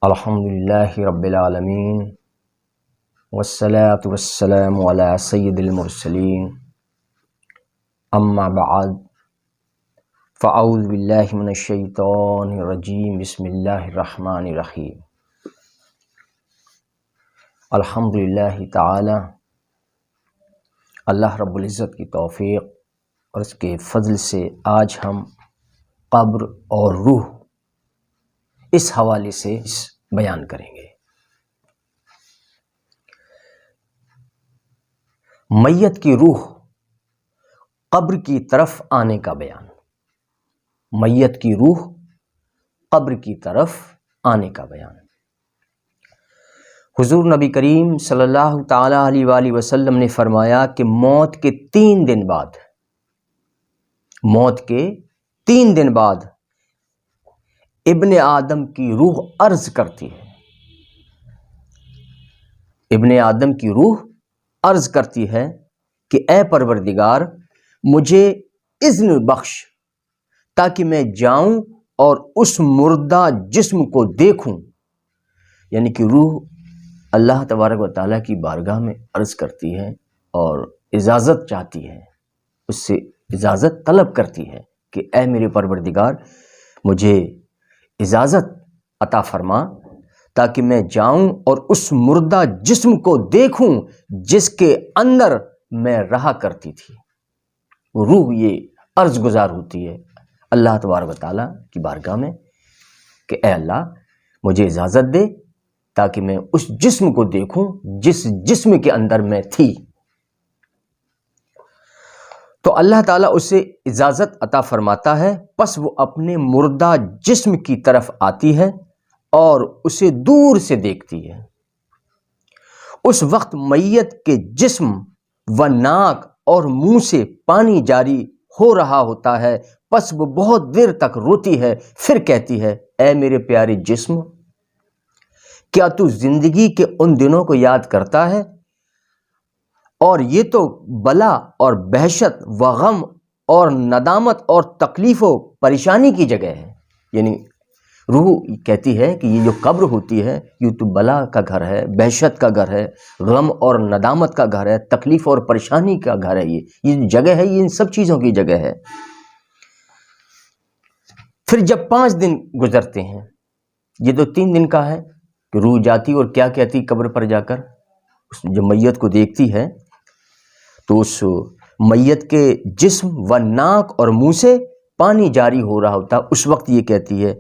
الحمدللہ رب العالمین والصلاة والسلام علی سید المرسلین اما بعد فاعوذ باللہ من الشیطان الرجیم بسم اللہ الرحمن الرحیم الحمدللہ تعالی اللہ رب العزت کی توفیق اور اس کے فضل سے آج ہم قبر اور روح اس حوالے سے بیان کریں گے۔ میت کی روح قبر کی طرف آنے کا بیان۔ میت کی روح قبر کی طرف آنے کا بیان۔ حضور نبی کریم صلی اللہ تعالی علیہ وآلہ وسلم نے فرمایا کہ موت کے 3 دن بعد ابن آدم کی روح عرض کرتی ہے۔ ابن آدم کی روح عرض کرتی ہے کہ اے پروردگار مجھے اذن بخش تاکہ میں جاؤں اور اس مردہ جسم کو دیکھوں۔ یعنی کہ روح اللہ تبارک و تعالیٰ کی بارگاہ میں عرض کرتی ہے اور اجازت چاہتی ہے، اس سے اجازت طلب کرتی ہے کہ اے میرے پروردگار مجھے اجازت عطا فرما تاکہ میں جاؤں اور اس مردہ جسم کو دیکھوں جس کے اندر میں رہا کرتی تھی۔ روح یہ عرض گزار ہوتی ہے اللہ تبارک و تعالیٰ کی بارگاہ میں کہ اے اللہ مجھے اجازت دے تاکہ میں اس جسم کو دیکھوں جس جسم کے اندر میں تھی۔ تو اللہ تعالیٰ اسے اجازت عطا فرماتا ہے، پس وہ اپنے مردہ جسم کی طرف آتی ہے اور اسے دور سے دیکھتی ہے۔ اس وقت میت کے جسم و ناک اور منہ سے پانی جاری ہو رہا ہوتا ہے، پس وہ بہت دیر تک روتی ہے، پھر کہتی ہے اے میرے پیارے جسم کیا تو زندگی کے ان دنوں کو یاد کرتا ہے؟ اور یہ تو بلا اور بحشت و غم اور ندامت اور تکلیف و پریشانی کی جگہ ہے۔ یعنی روح کہتی ہے کہ یہ جو قبر ہوتی ہے یہ تو بلا کا گھر ہے، بحشت کا گھر ہے، غم اور ندامت کا گھر ہے، تکلیف اور پریشانی کا گھر ہے، یہ جگہ ہے، یہ ان سب چیزوں کی جگہ ہے۔ پھر جب 5 دن گزرتے ہیں، یہ تو 3 دن کا ہے کہ روح جاتی اور کیا کہتی قبر پر جا کر، جب میت کو دیکھتی ہے تو اس میت کے جسم و ناک اور منہ سے پانی جاری ہو رہا ہوتا، اس وقت یہ کہتی ہے،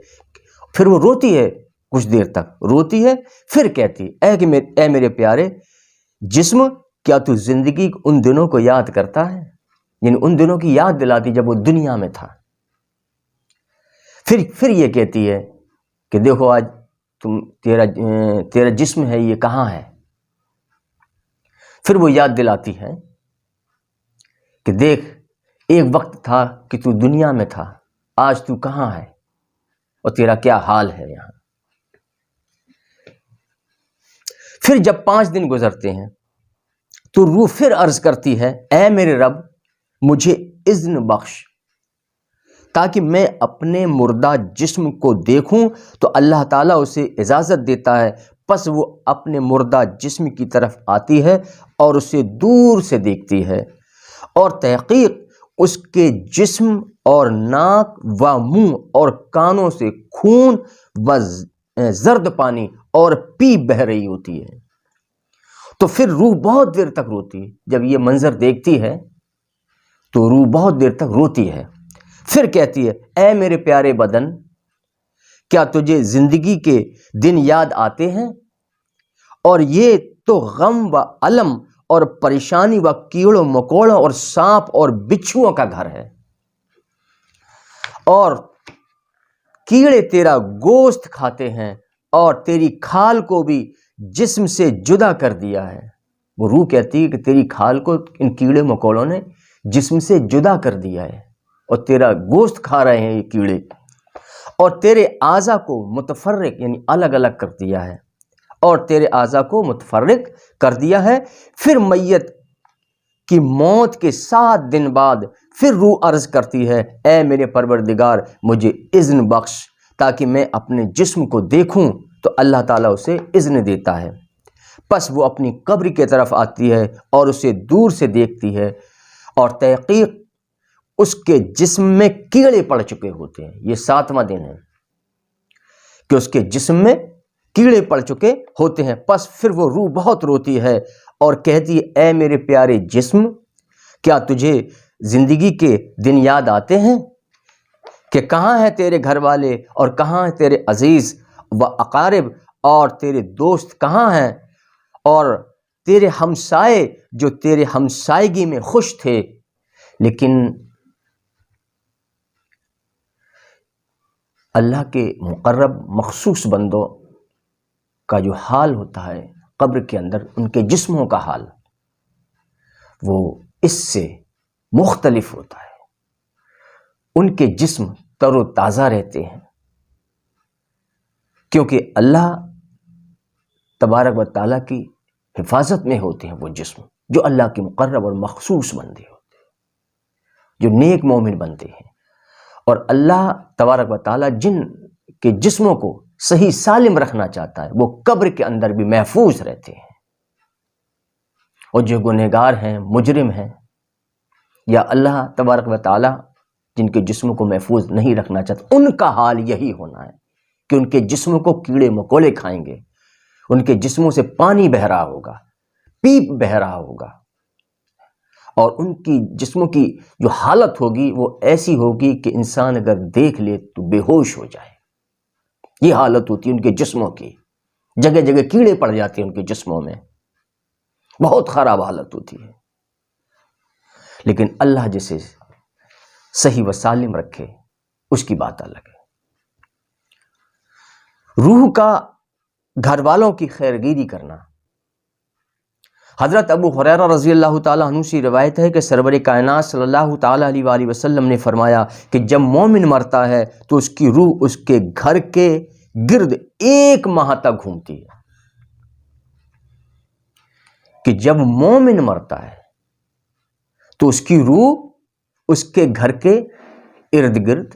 پھر وہ روتی ہے، کچھ دیر تک روتی ہے، پھر کہتی اے میرے پیارے جسم کیا تو زندگی ان دنوں کو یاد کرتا ہے؟ یعنی ان دنوں کی یاد دلاتی جب وہ دنیا میں تھا۔ پھر یہ کہتی ہے کہ دیکھو آج تیرا جسم ہے یہ کہاں ہے؟ پھر وہ یاد دلاتی ہے کہ دیکھ ایک وقت تھا کہ تو دنیا میں تھا، آج تو کہاں ہے اور تیرا کیا حال ہے یہاں۔ پھر جب 5 دن گزرتے ہیں تو روح پھر عرض کرتی ہے اے میرے رب مجھے اذن بخش تاکہ میں اپنے مردہ جسم کو دیکھوں۔ تو اللہ تعالیٰ اسے اجازت دیتا ہے، پس وہ اپنے مردہ جسم کی طرف آتی ہے اور اسے دور سے دیکھتی ہے، اور تحقیق اس کے جسم اور ناک و منہ اور کانوں سے خون و زرد پانی اور پی بہہ رہی ہوتی ہے۔ تو پھر روح بہت دیر تک روتی ہے، جب یہ منظر دیکھتی ہے تو روح بہت دیر تک روتی ہے، پھر کہتی ہے اے میرے پیارے بدن کیا تجھے زندگی کے دن یاد آتے ہیں؟ اور یہ تو غم و الم اور پریشانی و کیڑوں مکوڑوں اور سانپ اور بچھوؤں کا گھر ہے، اور کیڑے تیرا گوشت کھاتے ہیں اور تیری کھال کو بھی جسم سے جدا کر دیا ہے۔ وہ روح کہتی ہے کہ تیری کھال کو ان کیڑے مکوڑوں نے جسم سے جدا کر دیا ہے اور تیرا گوشت کھا رہے ہیں یہ کیڑے، اور تیرے اعضاء کو متفرق یعنی الگ الگ کر دیا ہے، اور تیرے اعضاء کو متفرق کر دیا ہے۔ پھر میت کی موت کے 7 دن بعد پھر روح عرض کرتی ہے اے میرے پروردگار مجھے اذن بخش تاکہ میں اپنے جسم کو دیکھوں تو اللہ تعالیٰ اسے اذن دیتا ہے، پس وہ اپنی قبر کی طرف آتی ہے اور اسے دور سے دیکھتی ہے، اور تحقیق اس کے جسم میں کیڑے پڑ چکے ہوتے ہیں۔ یہ 7واں دن ہے کہ اس کے جسم میں کیڑے پڑ چکے ہوتے ہیں۔ پس پھر وہ روح بہت روتی ہے اور کہتی ہے، اے میرے پیارے جسم، کیا تجھے زندگی کے دن یاد آتے ہیں کہ کہاں ہیں تیرے گھر والے اور کہاں ہیں تیرے عزیز و اقارب، اور تیرے دوست کہاں ہیں، اور تیرے ہمسائے جو تیرے ہمسائیگی میں خوش تھے؟ لیکن اللہ کے مقرب مخصوص بندوں کا جو حال ہوتا ہے قبر کے اندر، ان کے جسموں کا حال وہ اس سے مختلف ہوتا ہے۔ ان کے جسم تر و تازہ رہتے ہیں، کیونکہ اللہ تبارک و تعالیٰ کی حفاظت میں ہوتے ہیں وہ جسم، جو اللہ کے مقرب اور مخصوص بندے ہوتے ہیں، جو نیک مومن بندے ہیں۔ اور اللہ تبارک و تعالیٰ جن کے جسموں کو صحیح سالم رکھنا چاہتا ہے، وہ قبر کے اندر بھی محفوظ رہتے ہیں، اور جو گنہگار ہیں، مجرم ہیں، یا اللہ تبارک و تعالیٰ جن کے جسموں کو محفوظ نہیں رکھنا چاہتا، ان کا حال یہی ہونا ہے کہ ان کے جسموں کو کیڑے مکوڑے کھائیں گے، ان کے جسموں سے پانی بہہ رہا ہوگا، پیپ بہہ رہا ہوگا، اور ان کی جسموں کی جو حالت ہوگی وہ ایسی ہوگی کہ انسان اگر دیکھ لے تو بے ہوش ہو جائے۔ یہ حالت ہوتی ہے ان کے جسموں کی، جگہ جگہ کیڑے پڑ جاتے ہیں ان کے جسموں میں، بہت خراب حالت ہوتی ہے۔ لیکن اللہ جسے صحیح و سالم رکھے اس کی بات الگ ہے۔ روح کا گھر والوں کی خیرگیری کرنا۔ حضرت ابو ہریرہ رضی اللہ تعالیٰ عنہ سے روایت ہے کہ سرور کائنات صلی اللہ تعالیٰ علیہ وآلہ وسلم نے فرمایا کہ جب مومن مرتا ہے تو اس کی روح اس کے گھر کے گرد 1 ماہ تک گھومتی ہے۔ کہ جب مومن مرتا ہے تو اس کی روح اس کے گھر کے ارد گرد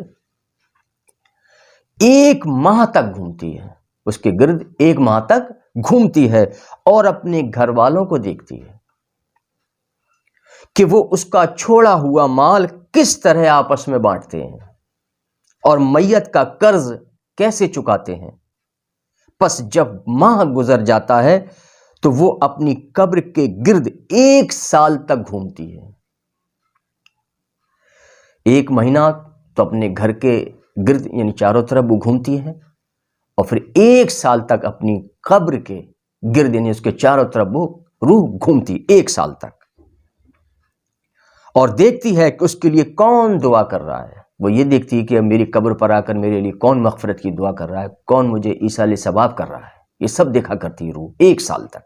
1 ماہ تک گھومتی ہے، اس کے گرد 1 ماہ تک گھومتی ہے، اور اپنے گھر والوں کو دیکھتی ہے کہ وہ اس کا چھوڑا ہوا مال کس طرح آپس میں بانٹتے ہیں اور میت کا قرض کیسے چکاتے ہیں۔ پس جب ماہ گزر جاتا ہے تو وہ اپنی قبر کے گرد 1 سال تک گھومتی ہے۔ 1 مہینہ تو اپنے گھر کے گرد یعنی چاروں طرف وہ گھومتی ہے، اور پھر 1 سال تک اپنی قبر کے گرد یعنی اس کے چاروں طرف وہ روح گھومتی 1 سال تک، اور دیکھتی ہے کہ اس کے لیے کون دعا کر رہا ہے۔ وہ یہ دیکھتی ہے کہ اب میری قبر پر آ کر میرے لیے کون مغفرت کی دعا کر رہا ہے، کون مجھے ایصال ثواب کر رہا ہے، یہ سب دیکھا کرتی ہے روح 1 سال تک،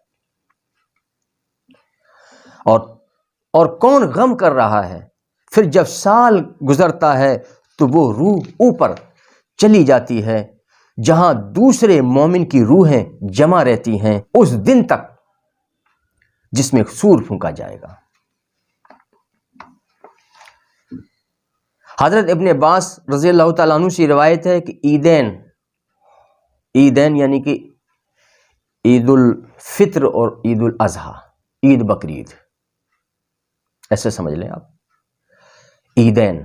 اور کون غم کر رہا ہے۔ پھر جب سال گزرتا ہے تو وہ روح اوپر چلی جاتی ہے جہاں دوسرے مومن کی روحیں جمع رہتی ہیں اس دن تک جس میں سور پھونکا جائے گا۔ حضرت ابن عباس رضی اللہ تعالیٰ عنہ سے روایت ہے کہ عیدین یعنی کہ عید الفطر اور عید الاضحیٰ، عید بقرعید ایسے سمجھ لیں آپ۔ عیدین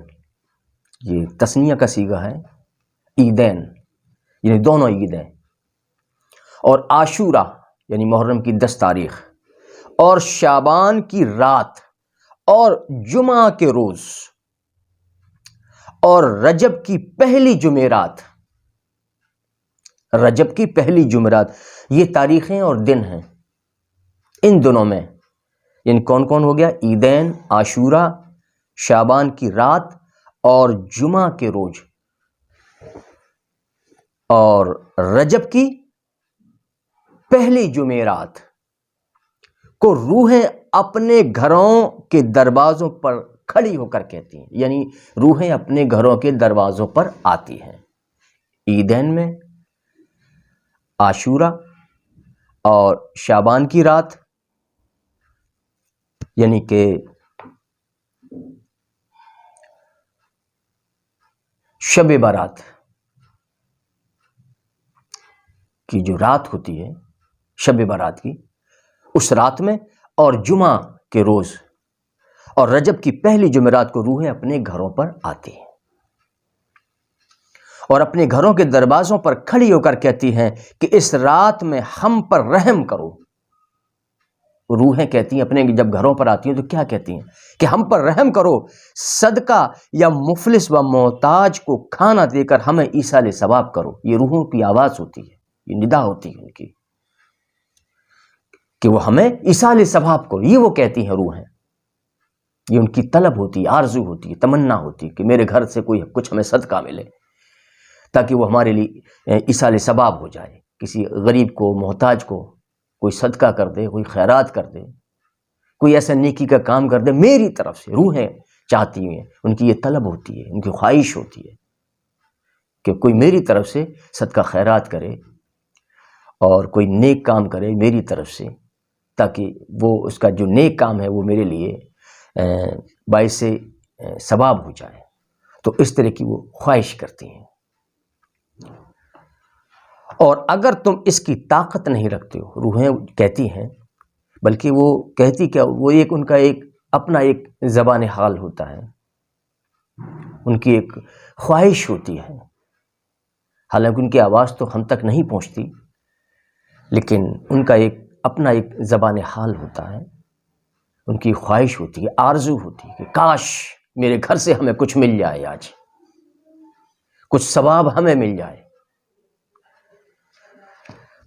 یہ تثنیہ کا صیغہ ہے، عیدین یعنی دونوں عیدیں، اور عاشورہ یعنی محرم کی 10 تاریخ، اور شعبان کی رات، اور جمعہ کے روز، اور رجب کی پہلی جمعرات، رجب کی پہلی جمعرات، یہ تاریخیں اور دن ہیں۔ ان دنوں میں یعنی کون کون ہو گیا؟ عیدین، عاشورہ، شعبان کی رات اور جمعہ کے روز، اور رجب کی پہلی جمعرات کو روحیں اپنے گھروں کے دروازوں پر کھڑی ہو کر کہتی ہیں، یعنی روحیں اپنے گھروں کے دروازوں پر آتی ہیں عیدین میں، عاشورہ اور شعبان کی رات، یعنی کہ شب برات کی جو رات ہوتی ہے شب برات کی، اس رات میں اور جمعہ کے روز اور رجب کی پہلی جمعرات کو روحیں اپنے گھروں پر آتی ہیں اور اپنے گھروں کے دروازوں پر کھڑی ہو کر کہتی ہیں کہ اس رات میں ہم پر رحم کرو۔ روحیں کہتی ہیں اپنے جب گھروں پر آتی ہیں تو کیا کہتی ہیں کہ ہم پر رحم کرو، صدقہ یا مفلس و محتاج کو کھانا دے کر ہمیں ایصال ثواب کرو۔ یہ روحوں کی آواز ہوتی ہے، یہ ندا ہوتی ہے ان کی کہ وہ ہمیں ایصال ثواب کرو۔ یہ وہ کہتی ہیں روحیں، یہ ان کی طلب ہوتی ہے، آرزو ہوتی ہے، تمنا ہوتی ہے کہ میرے گھر سے کوئی کچھ ہمیں صدقہ ملے تاکہ وہ ہمارے لیے ایصال ثواب ہو جائے۔ کسی غریب کو، محتاج کو کوئی صدقہ کر دے، کوئی خیرات کر دے، کوئی ایسا نیکی کا کام کر دے میری طرف سے۔ روحیں چاہتی ہیں، ان کی یہ طلب ہوتی ہے، ان کی خواہش ہوتی ہے کہ کوئی میری طرف سے صدقہ خیرات کرے اور کوئی نیک کام کرے میری طرف سے، تاکہ وہ اس کا جو نیک کام ہے وہ میرے لیے باعث ثواب ہو جائے۔ تو اس طرح کی وہ خواہش کرتی ہیں۔ اور اگر تم اس کی طاقت نہیں رکھتے ہو، روحیں کہتی ہیں، بلکہ وہ کہتی کیا، وہ ان کا اپنا ایک زبان حال ہوتا ہے، ان کی ایک خواہش ہوتی ہے، حالانکہ ان کی آواز تو ہم تک نہیں پہنچتی، لیکن ان کا اپنا ایک زبان حال ہوتا ہے، ان کی خواہش ہوتی ہے، آرزو ہوتی ہے کہ کاش میرے گھر سے ہمیں کچھ مل جائے، آج کچھ ثواب ہمیں مل جائے۔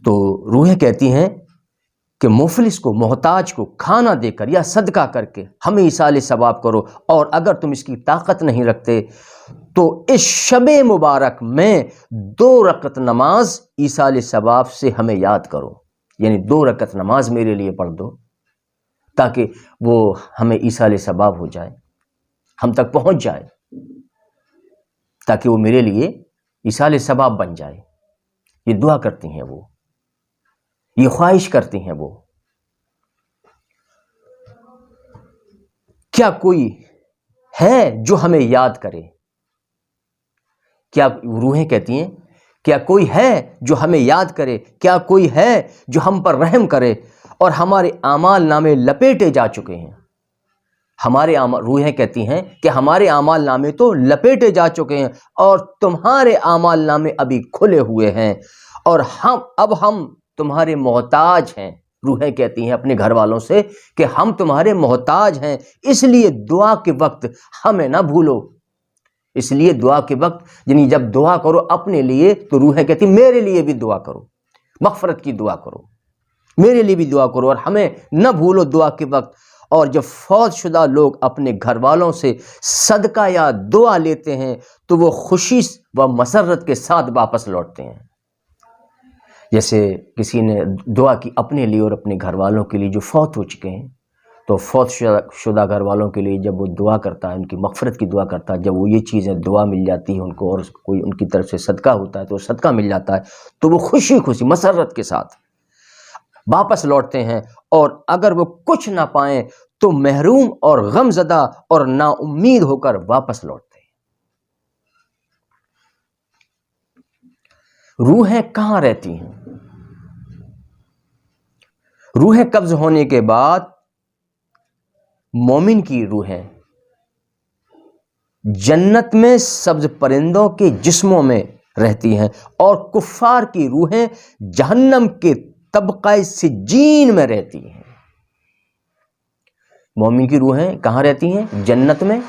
تو روحیں کہتی ہیں کہ مفلس کو، محتاج کو کھانا دے کر یا صدقہ کر کے ہمیں ایصال ثواب کرو، اور اگر تم اس کی طاقت نہیں رکھتے تو اس شب مبارک میں 2 رکعت نماز ایصال ثواب سے ہمیں یاد کرو، یعنی 2 رکعت نماز میرے لیے پڑھ دو تاکہ وہ ہمیں ایصال ثواب ہو جائے، ہم تک پہنچ جائے، تاکہ وہ میرے لیے ایصال ثواب بن جائے۔ یہ دعا کرتی ہیں وہ، یہ خواہش کرتی ہیں وہ۔ کیا کوئی ہے جو ہمیں یاد کرے؟ کیا روحیں کہتی ہیں کیا کوئی ہے جو ہمیں یاد کرے؟ کیا کوئی ہے جو ہم پر رحم کرے؟ اور ہمارے اعمال نامے لپیٹے جا چکے ہیں۔ روحیں کہتی ہیں کہ ہمارے اعمال نامے تو لپیٹے جا چکے ہیں اور تمہارے اعمال نامے ابھی کھلے ہوئے ہیں، اور اب ہم تمہارے محتاج ہیں۔ روحیں کہتی ہیں اپنے گھر والوں سے کہ ہم تمہارے محتاج ہیں، اس لیے دعا کے وقت ہمیں نہ بھولو۔ اس لیے دعا کے وقت، یعنی جب دعا کرو اپنے لیے تو روحیں کہتی ہیں میرے لیے بھی دعا کرو، مغفرت کی دعا کرو، میرے لیے بھی دعا کرو، اور ہمیں نہ بھولو دعا کے وقت۔ اور جب فوت شدہ لوگ اپنے گھر والوں سے صدقہ یا دعا لیتے ہیں تو وہ خوشی و مسرت کے ساتھ واپس لوٹتے ہیں۔ جیسے کسی نے دعا کی اپنے لیے اور اپنے گھر والوں کے لیے جو فوت ہو چکے ہیں، تو فوت شدہ گھر والوں کے لیے جب وہ دعا کرتا ہے، ان کی مغفرت کی دعا کرتا ہے، جب وہ یہ چیزیں دعا مل جاتی ہیں ان کو، اور کوئی ان کی طرف سے صدقہ ہوتا ہے تو صدقہ مل جاتا ہے، تو وہ خوشی مسرت کے ساتھ واپس لوٹتے ہیں۔ اور اگر وہ کچھ نہ پائیں تو محروم اور غم زدہ اور نا امید ہو کر واپس لوٹتے ہیں۔ روحیں کہاں رہتی ہیں؟ روحیں قبض ہونے کے بعد مومن کی روحیں جنت میں سبز پرندوں کے جسموں میں رہتی ہیں، اور کفار کی روحیں جہنم کے طبقہ سجین میں رہتی ہیں۔ مومن کی روحیں کہاں رہتی ہیں؟ جنت میں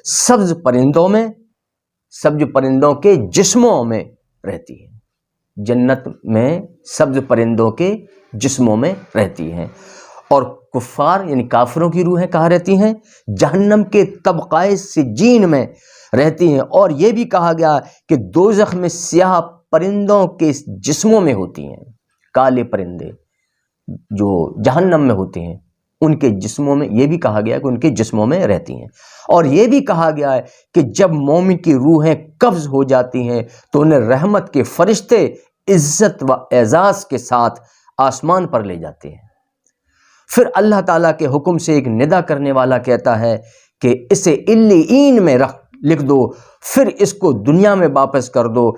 سبز پرندوں میں، سبز پرندوں کے جسموں میں رہتی ہیں۔ جنت میں سبز پرندوں کے جسموں میں رہتی ہیں، اور کفار یعنی کافروں کی روحیں کہاں رہتی ہیں؟ جہنم کے طبقہ سجین میں رہتی ہیں۔ اور یہ بھی کہا گیا کہ دوزخ میں سیاہ پرندوں کے جسموں میں ہوتی ہیں، کالے پرندے جو جہنم میں ہوتے ہیں ان کے جسموں میں، یہ بھی کہا گیا کہ ان کے جسموں میں رہتی ہیں۔ اور یہ بھی کہا گیا ہے کہ جب مومن کی روحیں قبض ہو جاتی ہیں تو انہیں رحمت کے فرشتے عزت و اعزاز کے ساتھ آسمان پر لے جاتے ہیں۔ پھر اللہ تعالیٰ کے حکم سے ایک ندا کرنے والا کہتا ہے کہ اسے علیین میں لکھ دو، پھر اس کو دنیا میں واپس کر دو،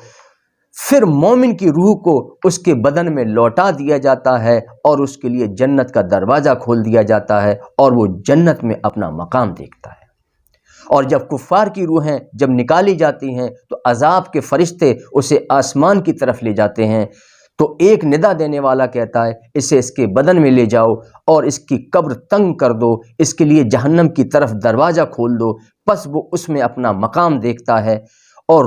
پھر مومن کی روح کو اس کے بدن میں لوٹا دیا جاتا ہے اور اس کے لیے جنت کا دروازہ کھول دیا جاتا ہے اور وہ جنت میں اپنا مقام دیکھتا ہے۔ اور جب کفار کی روحیں جب نکالی جاتی ہیں تو عذاب کے فرشتے اسے آسمان کی طرف لے جاتے ہیں، تو ایک ندا دینے والا کہتا ہے اسے اس کے بدن میں لے جاؤ اور اس کی قبر تنگ کر دو، اس کے لیے جہنم کی طرف دروازہ کھول دو، پس وہ اس میں اپنا مقام دیکھتا ہے۔ اور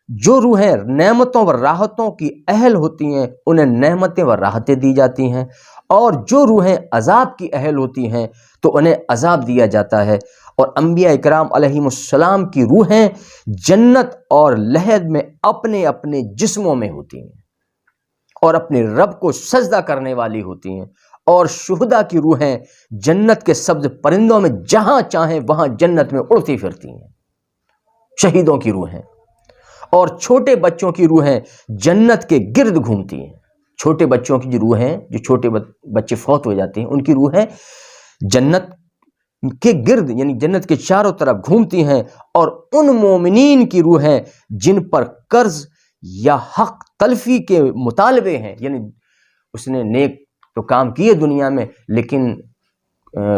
جو روحیں نعمتوں و راحتوں کی اہل ہوتی ہیں انہیں نعمتیں و راحتیں دی جاتی ہیں، اور جو روحیں عذاب کی اہل ہوتی ہیں تو انہیں عذاب دیا جاتا ہے۔ اور انبیاء اکرام علیہم السلام کی روحیں جنت اور لحد میں اپنے اپنے جسموں میں ہوتی ہیں اور اپنے رب کو سجدہ کرنے والی ہوتی ہیں، اور شہداء کی روحیں جنت کے سبز پرندوں میں جہاں چاہیں وہاں جنت میں اڑتی پھرتی ہیں، شہیدوں کی روحیں۔ اور چھوٹے بچوں کی روحیں جنت کے گرد گھومتی ہیں، چھوٹے بچوں کی جو روحیں، جو چھوٹے بچے فوت ہو جاتے ہیں ان کی روحیں جنت کے گرد یعنی جنت کے چاروں طرف گھومتی ہیں، اور ان مومنین کی روحیں جن پر قرض یا حق تلفی کے مطالبے ہیں، یعنی اس نے نیک تو کام کیے دنیا میں لیکن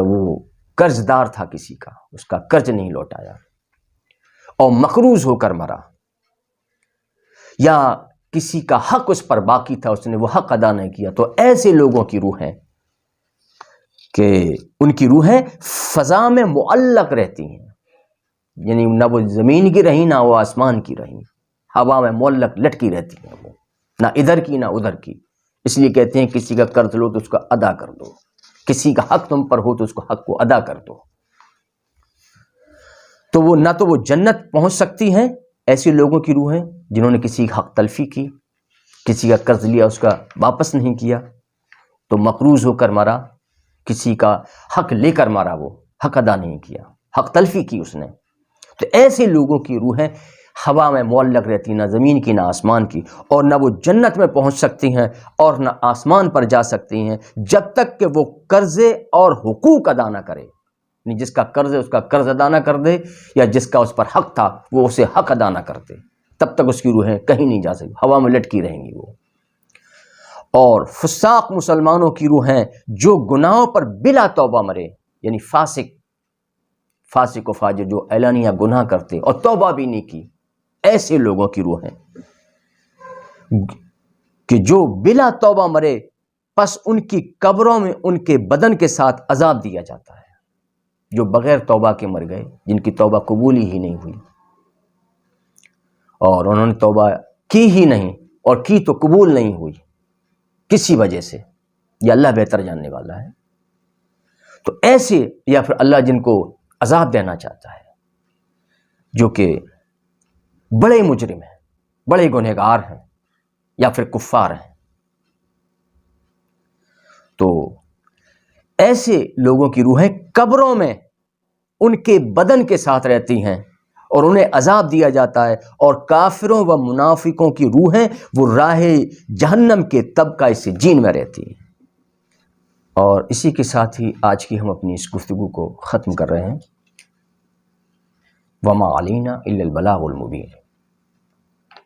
وہ قرض دار تھا کسی کا، اس کا قرض نہیں لوٹایا اور مقروض ہو کر مرا، یا کسی کا حق اس پر باقی تھا اس نے وہ حق ادا نہیں کیا، تو ایسے لوگوں کی روحیں کہ ان کی روحیں فضا میں معلق رہتی ہیں، یعنی نہ وہ زمین کی رہیں نہ وہ آسمان کی رہیں، ہوا میں معلق لٹکی رہتی ہیں، وہ نہ ادھر کی نہ ادھر کی۔ اس لیے کہتے ہیں کسی کا قرض لو تو اس کو ادا کر دو، کسی کا حق تم پر ہو تو اس کو حق کو ادا کر دو۔ تو وہ نہ تو وہ جنت پہنچ سکتی ہیں، ایسے لوگوں کی روحیں جنہوں نے کسی کی حق تلفی کی، کسی کا قرض لیا اس کا واپس نہیں کیا تو مقروض ہو کر مرا، کسی کا حق لے کر مرا، وہ حق ادا نہیں کیا، حق تلفی کی اس نے۔ تو ایسے لوگوں کی روحیں ہوا میں معلق رہتی، نہ زمین کی نہ آسمان کی، اور نہ وہ جنت میں پہنچ سکتی ہیں اور نہ آسمان پر جا سکتی ہیں جب تک کہ وہ قرضے اور حقوق ادا نہ کرے، یعنی جس کا قرض ہے اس کا قرض ادا نہ کر دے، یا جس کا اس پر حق تھا وہ اسے حق ادا نہ کر دے، تب تک اس کی روحیں کہیں نہیں جا سکتی، ہوا میں لٹکی رہیں گی وہ۔ اور فساق مسلمانوں کی روحیں جو گناہوں پر بلا توبہ مرے، یعنی فاسق و فاجر جو اعلانیہ گناہ کرتے اور توبہ بھی نہیں کی، ایسے لوگوں کی روحیں کہ جو بلا توبہ مرے پس ان کی قبروں میں ان کے بدن کے ساتھ عذاب دیا جاتا ہے، جو بغیر توبہ کے مر گئے، جن کی توبہ قبول ہی نہیں ہوئی اور انہوں نے توبہ کی ہی نہیں، اور کی تو قبول نہیں ہوئی کسی وجہ سے، یہ اللہ بہتر جاننے والا ہے۔ تو ایسے، یا پھر اللہ جن کو عذاب دینا چاہتا ہے، جو کہ بڑے مجرم ہیں، بڑے گنہگار ہیں، یا پھر کفار ہیں، تو ایسے لوگوں کی روحیں قبروں میں ان کے بدن کے ساتھ رہتی ہیں اور انہیں عذاب دیا جاتا ہے، اور کافروں و منافقوں کی روحیں وہ راہ جہنم کے طبقہ سجین میں رہتی ہیں۔ اور اسی کے ساتھ ہی آج کی ہم اپنی اس گفتگو کو ختم کر رہے ہیں۔ وما علینا الا البلاغ المبین۔